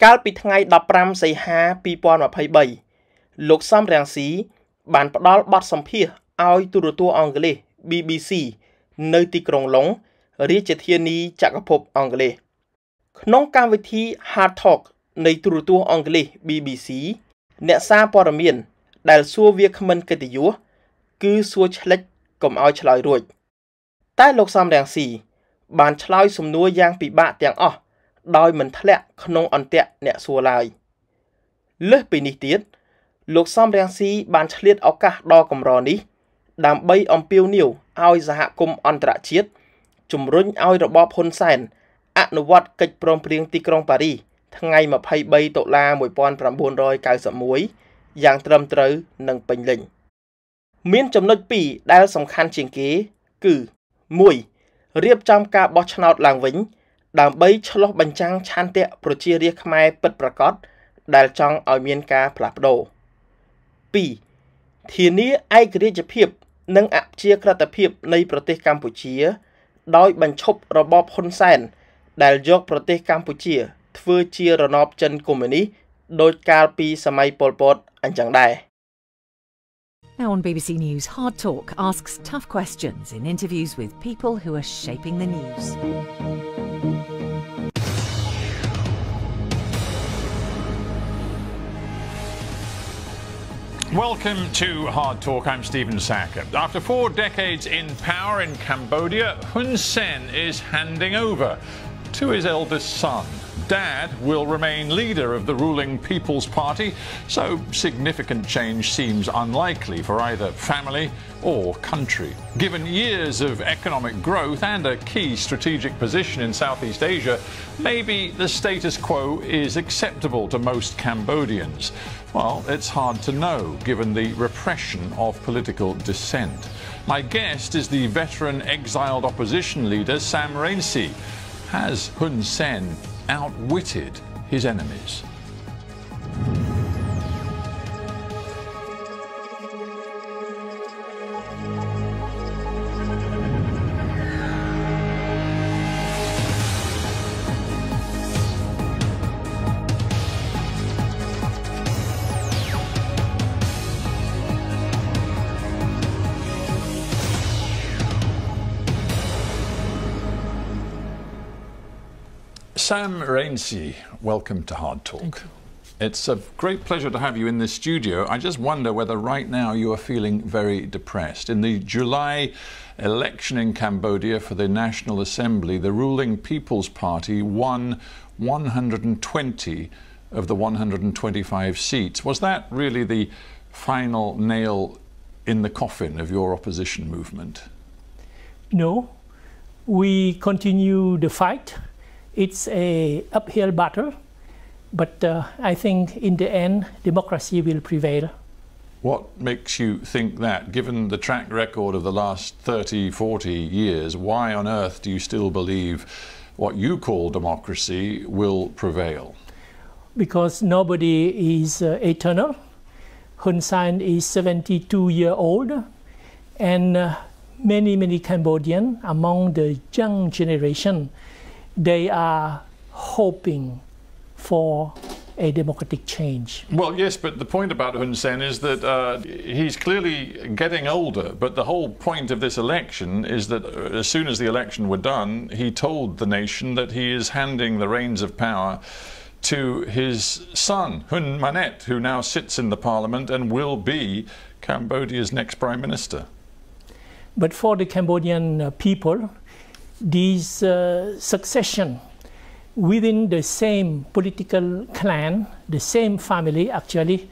កាលពីថ្ងៃ15សីហា2023លោកសំរងស៊ីបានផ្ដល់បទសម្ភាសន៍ឲ្យទូរទស្សន៍អង់គ្លេស BBC នៅទីក្រុងឡុងរាជធានីចក្រភពអង់គ្លេសក្នុងកម្មវិធី HARDtalk នៃទូរទស្សន៍អង់គ្លេស BBC អ្នកសារព័ត៌មានដែលសួរវាគ្មិនកិត្តិយសគឺសួរឆ្លេចកុំឲ្យឆ្លើយរួចតែលោកសំរងស៊ីបានឆ្លើយសំណួរយ៉ាងពិបាកទាំងអស់ដោយមិនធ្លាក់ក្នុងអន្ទាក់អ្នកសួរឡើយលើសពីនេះទៀតលោកសំរងស៊ីបានឆ្លៀតឱកាសដ៏កម្រនេះដើម្បីអំពាវនាវឲ្យសហគមន៍អន្តរជាតិជំរុញឲ្យរបបហ៊ុនសែនអនុវត្តកិច្ចព្រមព្រៀងទីក្រុងប៉ារីសថ្ងៃ23តុលា1991យ៉ាងត្រឹមត្រូវនិងពេញលេញមានចំណុចពីរដែលសំខាន់ជាងគេគឺ 1. រៀបចំការបោះឆ្នោតឡើងវិញដើម្បីឆ្លុះបញ្ចាំងឆន្ទៈប្រជារាស្ត្រខ្មែរពិតប្រាកដដែលចង់ឲ្យមានការផ្លាស់ប្ដូរ 2. ធានាឯករាជ្យភាពនិងអព្យាក្រឹតភាពនៃប្រទេសកម្ពុជាដោយបញ្ឈប់របបហ៊ុនសែនដែលយកប្រទេសកម្ពុជាធ្វើជារណបចិនកុម្មុយនីសដោយកាលពីសម័យប៉ុលពតអញ្ចឹងដែរ Now on BBC News, Hard Talk asks tough questions in interviews with people who are shaping the news. Welcome to Hard Talk. I'm Stephen Sacker. After 4 decades in power in Cambodia, Hun Sen is handing over to his eldest son. Dad will remain leader of the ruling People's Party, so significant change seems unlikely for either family or country. Given years of economic growth and a key strategic position in Southeast Asia, maybe the status quo is acceptable to most Cambodians. Well, it's hard to know, given the repression of political dissent. My guest is the veteran exiled opposition leader Sam Rainsy. Has Hun Sen outwitted his enemies? Sam Rainsy, welcome to Hard Talk. It's a great pleasure to have you in this studio. I just wonder whether right now you are feeling very depressed. In the July election in Cambodia for the National Assembly, the ruling People's Party won 120 of the 125 seats. Was that really the final nail in the coffin of your opposition movement? No. We continue the fight. It's an uphill battle, but I think in the end, democracy will prevail. What makes you think that? Given the track record of the last 30, 40 years, why on earth do you still believe what you call democracy will prevail? Because nobody is eternal. Hun Sen is 72 years old, and many Cambodians among the young generation, they are hoping for a democratic change. Well, yes, but the point about Hun Sen is that he's clearly getting older, but the whole point of this election is that as soon as the election were done, he told the nation that he is handing the reins of power to his son, Hun Manet, who now sits in the parliament and will be Cambodia's next prime minister. But for the Cambodian people, this succession within the same political clan, the same family actually,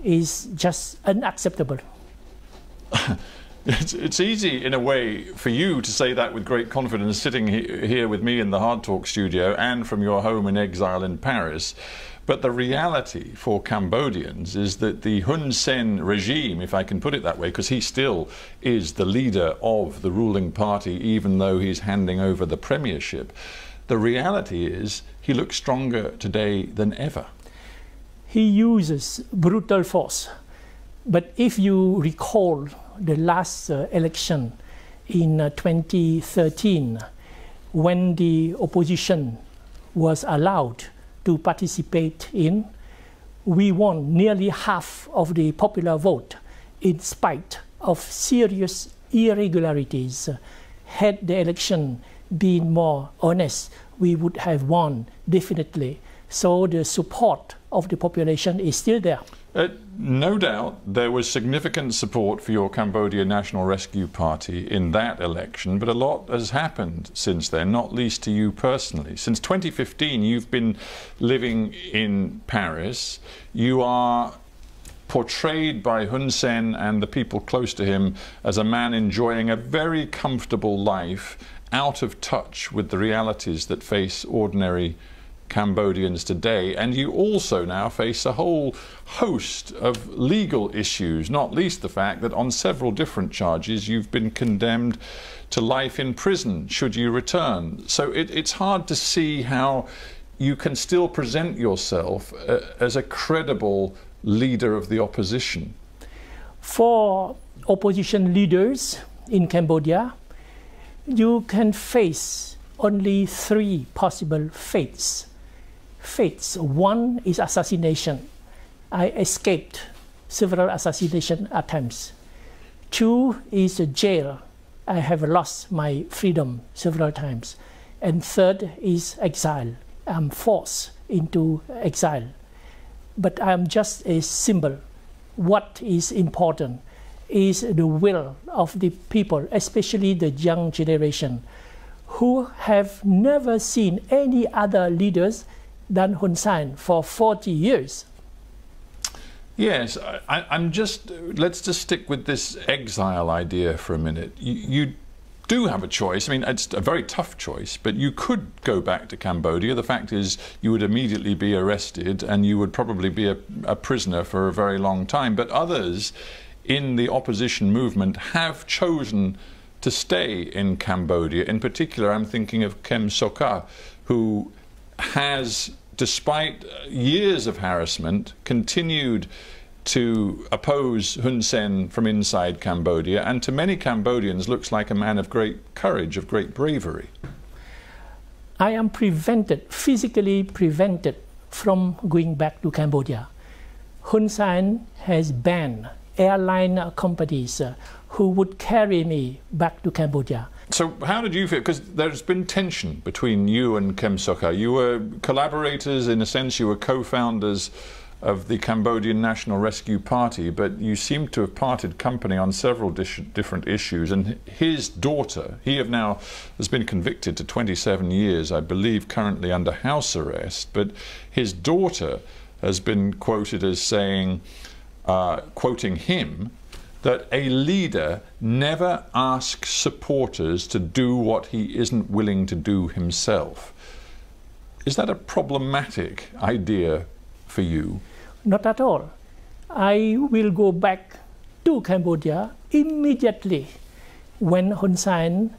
is just unacceptable. It's easy in a way for you to say that with great confidence sitting here with me in the Hard Talk studio and from your home in exile in Paris. But the reality for Cambodians is that the Hun Sen regime, if I can put it that way, because he still is the leader of the ruling party, even though he's handing over the premiership, the reality is he looks stronger today than ever. He uses brutal force. But if you recall the last election in 2013, when the opposition was allowed to participate in. We won nearly half of the popular vote in spite of serious irregularities. Had the election been more honest, we would have won definitely. So the support of the population is still there. No doubt there was significant support for your Cambodia National Rescue Party in that election, but a lot has happened since then, not least to you personally. Since 2015, you've been living in Paris. You are portrayed by Hun Sen and the people close to him as a man enjoying a very comfortable life, out of touch with the realities that face ordinary Cambodians today, and you also now face a whole host of legal issues, not least the fact that on several different charges you've been condemned to life in prison should you return. So it's hard to see how you can still present yourself as a credible leader of the opposition. For opposition leaders in Cambodia, you can face only three possible fates. One is assassination. I escaped several assassination attempts. Two is jail. I have lost my freedom several times. And third is exile. I'm forced into exile. But I'm just a symbol. What is important is the will of the people, especially the young generation, who have never seen any other leaders than Hun Sen for 40 years. Yes, let's just stick with this exile idea for a minute. You do have a choice. I mean, it's a very tough choice, but you could go back to Cambodia. The fact is you would immediately be arrested and you would probably be a prisoner for a very long time. But others in the opposition movement have chosen to stay in Cambodia. In particular, I'm thinking of Kem Sokha, who has, despite years of harassment, continued to oppose Hun Sen from inside Cambodia, and to many Cambodians looks like a man of great courage, of great bravery. I am physically prevented from going back to Cambodia. Hun Sen has banned airline companies who would carry me back to Cambodia. So how did you feel? Because there's been tension between you and Kem Sokha. You were collaborators, in a sense, you were co-founders of the Cambodian National Rescue Party, but you seem to have parted company on several different issues. And his daughter, he has been convicted to 27 years, I believe, currently under house arrest, but his daughter has been quoted as saying, quoting him, that a leader never asks supporters to do what he isn't willing to do himself. Is that a problematic idea for you? Not at all. I will go back to Cambodia immediately when Hun Sen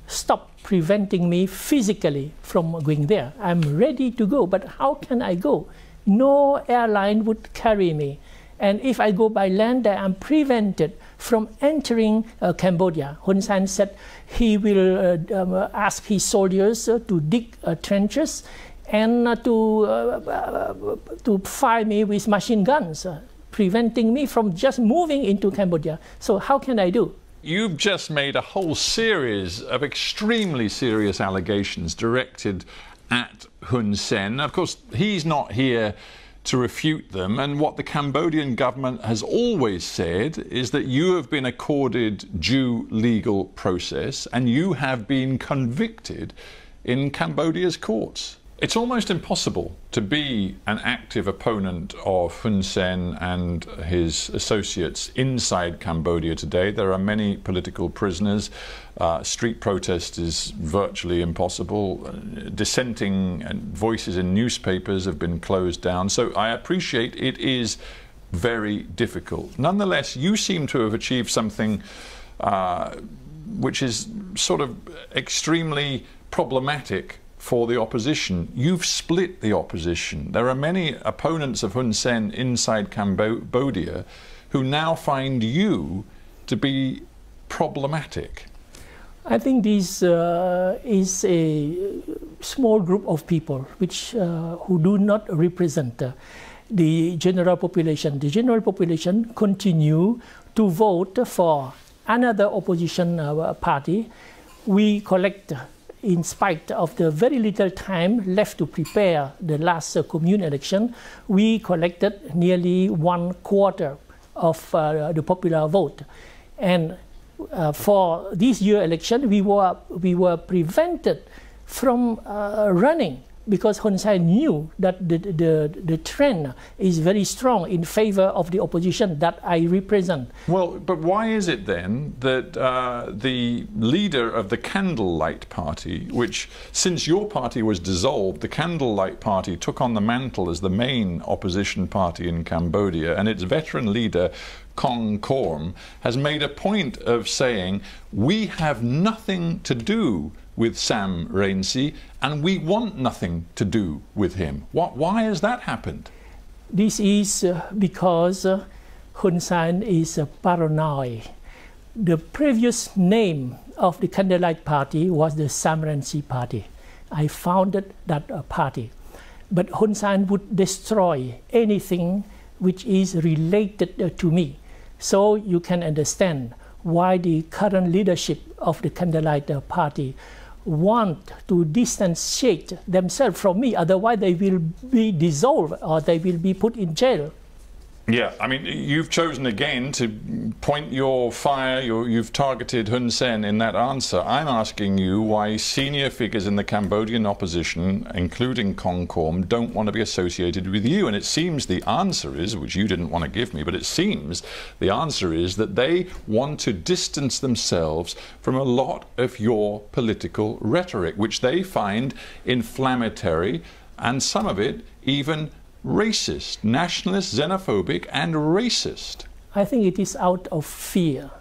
stopped preventing me physically from going there. I'm ready to go, but how can I go? No airline would carry me. And if I go by land, I am prevented from entering Cambodia. Hun Sen said he will ask his soldiers to dig trenches and to fire me with machine guns, preventing me from just moving into Cambodia. So how can I do? You've just made a whole series of extremely serious allegations directed at Hun Sen. Of course, he's not here to refute them, and what the Cambodian government has always said is that you have been accorded due legal process and you have been convicted in Cambodia's courts. It's almost impossible to be an active opponent of Hun Sen and his associates inside Cambodia today. There are many political prisoners. Street protest is virtually impossible. Dissenting voices in newspapers have been closed down. So I appreciate it is very difficult. Nonetheless, you seem to have achieved something which is sort of extremely problematic for the opposition. You've split the opposition. There are many opponents of Hun Sen inside Cambodia who now find you to be problematic. I think this is a small group of people who do not represent the general population. The general population continue to vote for another opposition party. We collect, in spite of the very little time left to prepare the last commune election, we collected nearly 1/4 of the popular vote. And for this year election, we were prevented from running because Hun Sen knew that the trend is very strong in favor of the opposition that I represent. Well, but why is it then that the leader of the Candlelight Party, which since your party was dissolved, the Candlelight Party took on the mantle as the main opposition party in Cambodia, and its veteran leader Kong Korm has made a point of saying, we have nothing to do with Sam Rainsy, and we want nothing to do with him. Why has that happened? This is because Hun Sen is paranoid. The previous name of the Candlelight Party was the Sam Rainsy Party. I founded that party. But Hun Sen would destroy anything which is related to me. So you can understand why the current leadership of the Candlelight Party want to distantiate themselves from me, otherwise they will be dissolved or they will be put in jail. Yeah, I mean, you've chosen again to point your fire, you've targeted Hun Sen in that answer. I'm asking you why senior figures in the Cambodian opposition, including Kong Korm, don't want to be associated with you. And it seems the answer is, which you didn't want to give me, but it seems the answer is that they want to distance themselves from a lot of your political rhetoric, which they find inflammatory, and some of it even racist, nationalist, xenophobic, and racist. I think it is out of fear.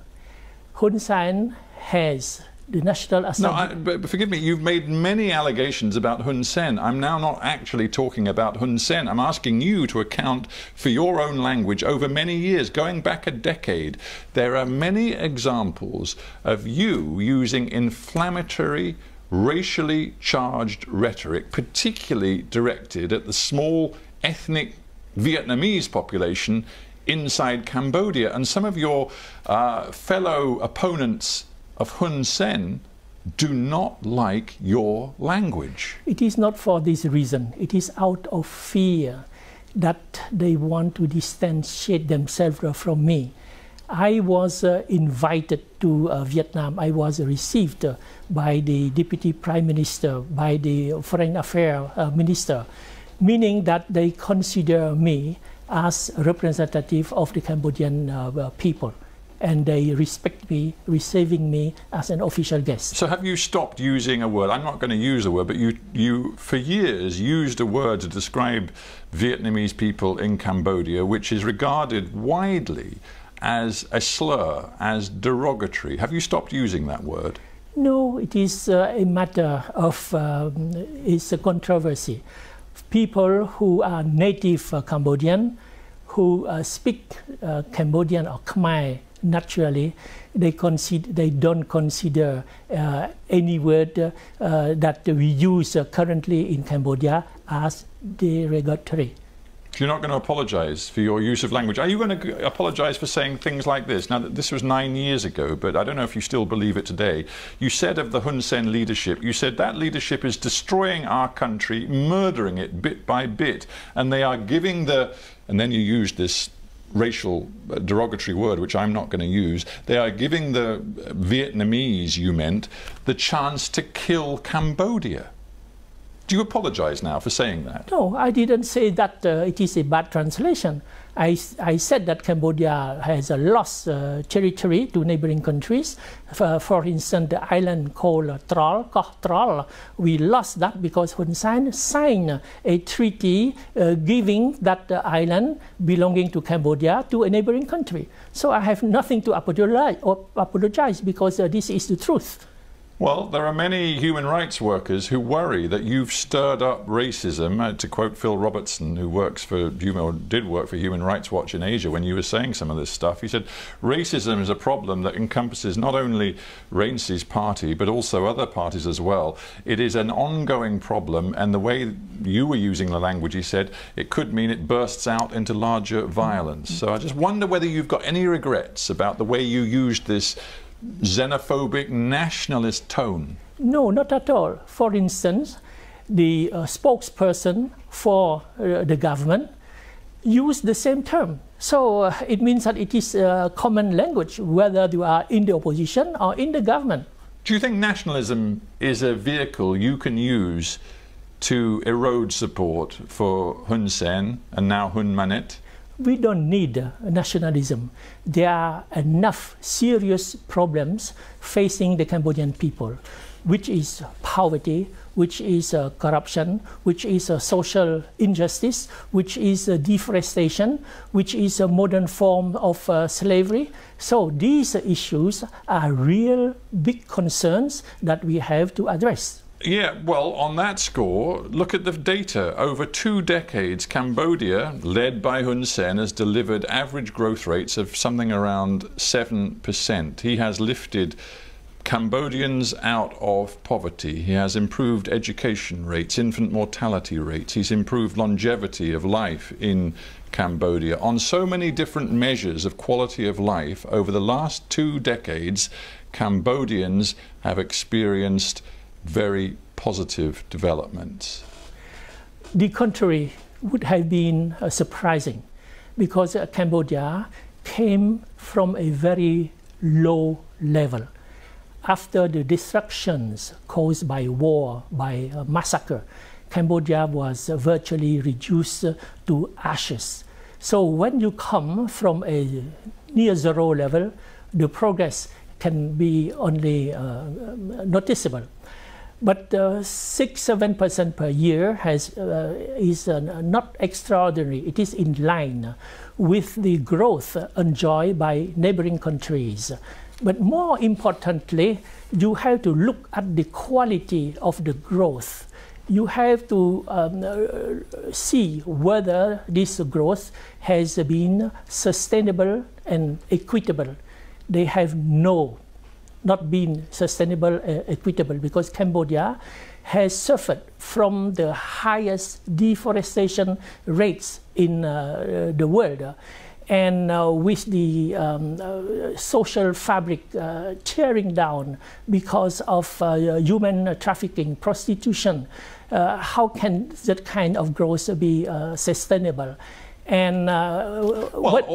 Hun Sen has the National Assembly. No, but forgive me, you've made many allegations about Hun Sen. I'm now not actually talking about Hun Sen. I'm asking you to account for your own language over many years, going back a decade. There are many examples of you using inflammatory, racially charged rhetoric, particularly directed at the small ethnic Vietnamese population inside Cambodia. And some of your fellow opponents of Hun Sen do not like your language. It is not for this reason. It is out of fear that they want to distantiate themselves from me. I was invited to Vietnam. I was received by the Deputy Prime Minister, by the Foreign Affairs Minister, meaning that they consider me as a representative of the Cambodian people, and they respect me, receiving me as an official guest. So have you stopped using a word? I'm not going to use a word, but you for years used a word to describe Vietnamese people in Cambodia, which is regarded widely as a slur, as derogatory. Have you stopped using that word? No, it is a matter of, it's a controversy. People who are native Cambodian, who speak Cambodian or Khmer naturally, they don't consider any word that we use currently in Cambodia as derogatory. You're not going to apologise for your use of language. Are you going to apologise for saying things like this? Now, this was 9 years ago, but I don't know if you still believe it today. You said of the Hun Sen leadership, you said that leadership is destroying our country, murdering it bit by bit, and they are giving the... And then you used this racial derogatory word, which I'm not going to use. They are giving the Vietnamese, you meant, the chance to kill Cambodia. Do you apologise now for saying that? No, I didn't say that it is a bad translation. I said that Cambodia has lost territory to neighboring countries. For instance, the island called Troll, Koh Troll, we lost that because Hun Sen signed a treaty giving that island belonging to Cambodia to a neighboring country. So I have nothing to apologize because this is the truth. Well, there are many human rights workers who worry that you've stirred up racism. To quote Phil Robertson, who did work for Human Rights Watch in Asia, when you were saying some of this stuff, he said racism is a problem that encompasses not only Rainsy's party but also other parties as well. It is an ongoing problem, and the way you were using the language, he said, it could mean it bursts out into larger violence. So I just wonder whether you've got any regrets about the way you used this xenophobic nationalist tone. No, not at all. For instance, the spokesperson for the government used the same term. So it means that it is a common language, whether you are in the opposition or in the government. Do you think nationalism is a vehicle you can use to erode support for Hun Sen and now Hun Manet? We don't need nationalism. There are enough serious problems facing the Cambodian people, which is poverty, which is corruption, which is social injustice, which is deforestation, which is a modern form of slavery. So these issues are real big concerns that we have to address. Yeah, well, on that score, look at the data. Over 2 decades, Cambodia, led by Hun Sen, has delivered average growth rates of something around 7%. He has lifted Cambodians out of poverty. He has improved education rates, infant mortality rates. He's improved longevity of life in Cambodia. On so many different measures of quality of life, over the last 2 decades, Cambodians have experienced very positive developments. The contrary would have been surprising, because Cambodia came from a very low level. After the destructions caused by war, by massacre, Cambodia was virtually reduced to ashes. So when you come from a near zero level, the progress can be only noticeable. But 6–7% per year is not extraordinary. It is in line with the growth enjoyed by neighboring countries. But more importantly, you have to look at the quality of the growth. You have to see whether this growth has been sustainable and equitable. They have not been sustainable, equitable, because Cambodia has suffered from the highest deforestation rates in the world. And with the social fabric tearing down because of human trafficking, prostitution, how can that kind of growth be sustainable? And what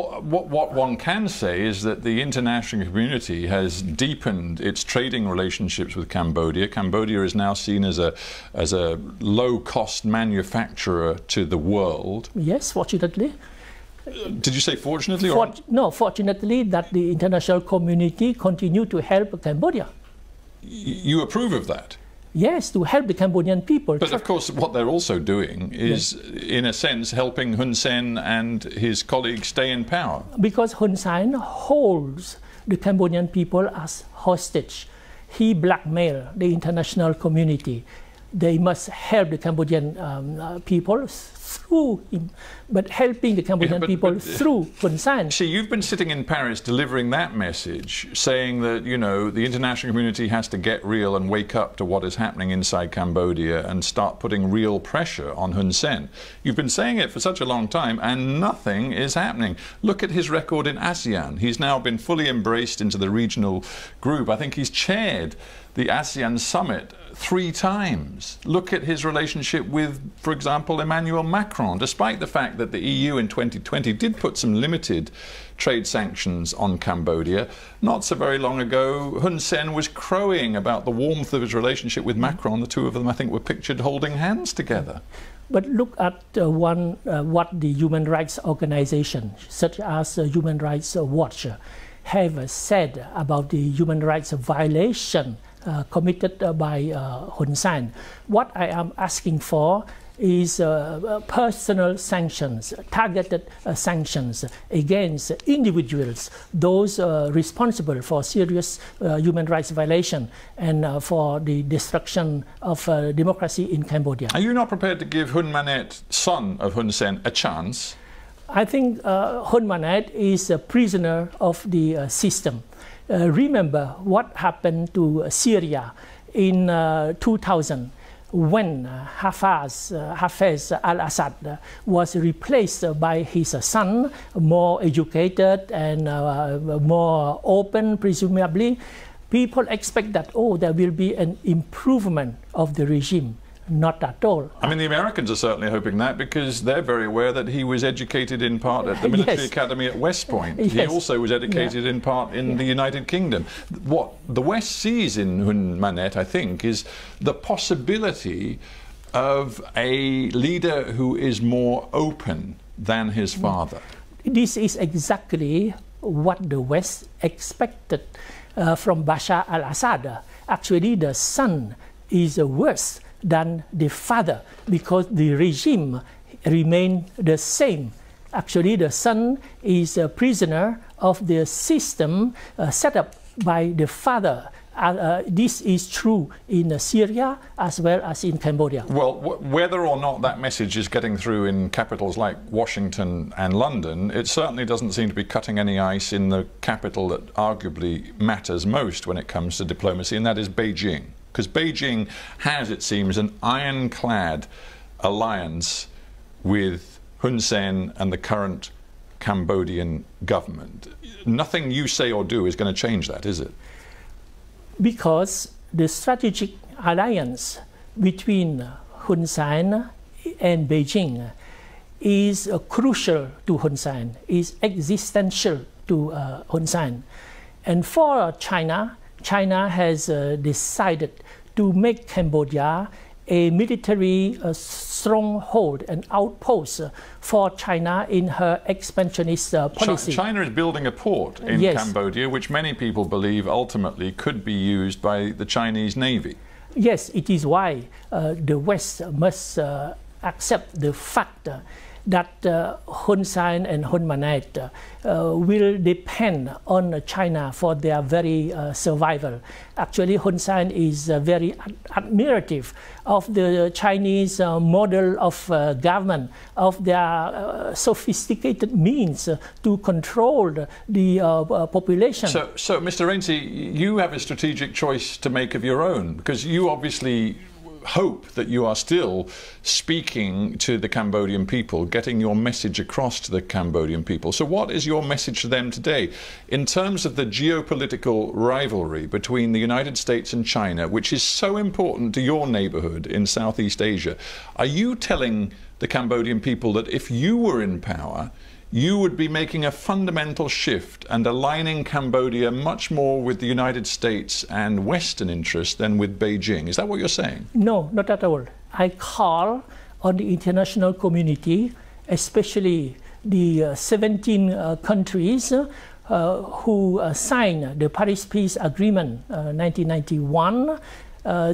one can say is that the international community has deepened its trading relationships with Cambodia. Cambodia is now seen as a low-cost manufacturer to the world. Yes, fortunately. Did you say fortunately? No, fortunately that the international community continue to help Cambodia. You approve of that? Yes, to help the Cambodian people. But of course what they're also doing is, in a sense, helping Hun Sen and his colleagues stay in power. Because Hun Sen holds the Cambodian people as hostage. He blackmails the international community. They must help the Cambodian people through him, but helping the Cambodian people through Hun Sen. See, you've been sitting in Paris delivering that message, saying that, you know, the international community has to get real and wake up to what is happening inside Cambodia and start putting real pressure on Hun Sen. You've been saying it for such a long time and nothing is happening. Look at his record in ASEAN. He's now been fully embraced into the regional group. I think he's chaired the ASEAN summit 3 times. Look at his relationship with, for example, Emmanuel Macron. Despite the fact that the EU in 2020 did put some limited trade sanctions on Cambodia, not so very long ago, Hun Sen was crowing about the warmth of his relationship with Macron. The two of them, I think, were pictured holding hands together. But look at what the human rights organizations, such as Human Rights Watch, have said about the human rights violation committed by Hun Sen. What I am asking for is personal sanctions, targeted sanctions against individuals, those responsible for serious human rights violation and for the destruction of democracy in Cambodia. Are you not prepared to give Hun Manet, son of Hun Sen, a chance? I think Hun Manet is a prisoner of the system. Remember what happened to Syria in 2000. When Hafez al-Assad was replaced by his son, more educated and more open, presumably, people expect that, oh, there will be an improvement of the regime. Not at all. I mean, the Americans are certainly hoping that because they're very aware that he was educated in part at the military academy at West Point. Yes. He also was educated in part in the United Kingdom. What the West sees in Hun Manet, I think, is the possibility of a leader who is more open than his father. This is exactly what the West expected from Bashar al-Assad. Actually, the son is worse than the father because the regime remained the same. Actually, the son is a prisoner of the system set up by the father. This is true in Syria as well as in Cambodia. Well, whether or not that message is getting through in capitals like Washington and London, it certainly doesn't seem to be cutting any ice in the capital that arguably matters most when it comes to diplomacy, and that is Beijing. Because Beijing has, it seems, an ironclad alliance with Hun Sen and the current Cambodian government. Nothing you say or do is going to change that, is it? Because the strategic alliance between Hun Sen and Beijing is crucial to Hun Sen, is existential to Hun Sen. And for China, China has decided to make Cambodia a military stronghold, an outpost for China in her expansionist policy. China is building a port in Cambodia, which many people believe ultimately could be used by the Chinese Navy. Yes, it is why the West must accept the fact that Hun Sen and Hun Manet will depend on China for their very survival. Actually, Hun Sen is very admirative of the Chinese model of government, of their sophisticated means to control the population. So, Mr. Rainsy, you have a strategic choice to make of your own, because you obviously hope that you are still speaking to the Cambodian people, getting your message across to the Cambodian people. So what is your message to them today in terms of the geopolitical rivalry between the United States and China, which is so important to your neighborhood in Southeast Asia? Are you telling the Cambodian people that if you were in power, you would be making a fundamental shift and aligning Cambodia much more with the United States and Western interests than with Beijing? Is that what you're saying? No, not at all. I call on the international community, especially the 17 countries who signed the Paris Peace Agreement 1991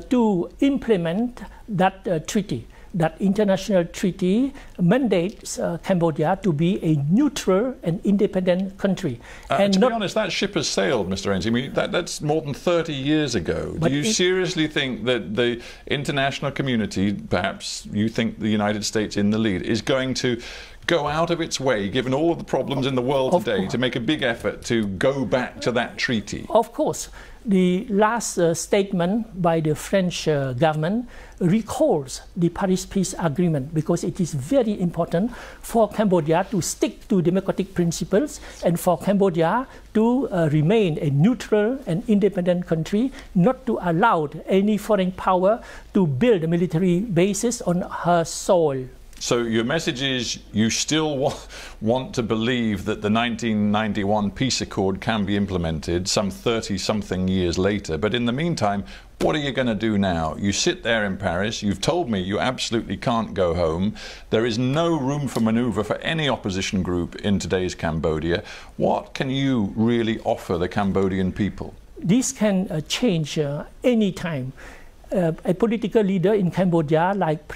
to implement that treaty. That international treaty mandates Cambodia to be a neutral and independent country. And to be honest, that ship has sailed, Mr. Rainsy. I mean, that's more than 30 years ago. Do you seriously think that the international community, perhaps you think the United States in the lead, is going to go out of its way, given all of the problems in the world today, to make a big effort to go back to that treaty? Of course. The last statement by the French government recalls the Paris Peace Agreement because it is very important for Cambodia to stick to democratic principles and for Cambodia to remain a neutral and independent country, not to allow any foreign power to build military bases on her soil. So your message is you still want to believe that the 1991 peace accord can be implemented some 30-something years later. But in the meantime, what are you going to do now? You sit there in Paris. You've told me you absolutely can't go home. There is no room for maneuver for any opposition group in today's Cambodia. What can you really offer the Cambodian people? this can change any time. A political leader in Cambodia, like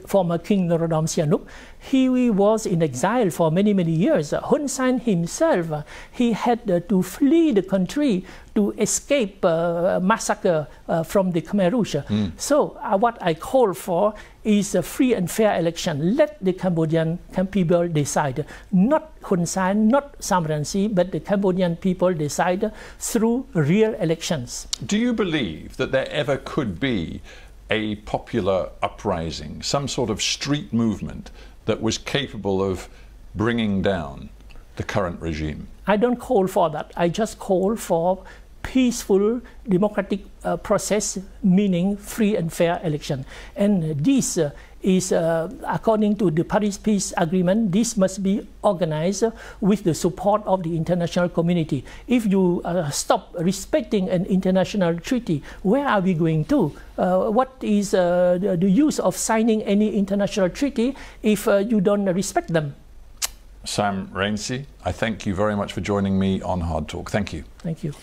former King Norodom Sihanouk, he was in exile for many years. Hun Sen himself, he had to flee the country to escape massacre from the Khmer Rouge. So what I call for is a free and fair election. Let the Cambodian people decide. Not Hun Sen, not Sam Rainsy, but the Cambodian people decide through real elections. Do you believe that there ever could be a popular uprising, some sort of street movement that was capable of bringing down the current regime? I don't call for that. I just call for peaceful democratic process, meaning free and fair election. And this is, according to the Paris Peace Agreement, this must be organized with the support of the international community. If you stop respecting an international treaty, where are we going to? What is the use of signing any international treaty if you don't respect them? Sam Rainsy, I thank you very much for joining me on Hard Talk. Thank you. Thank you.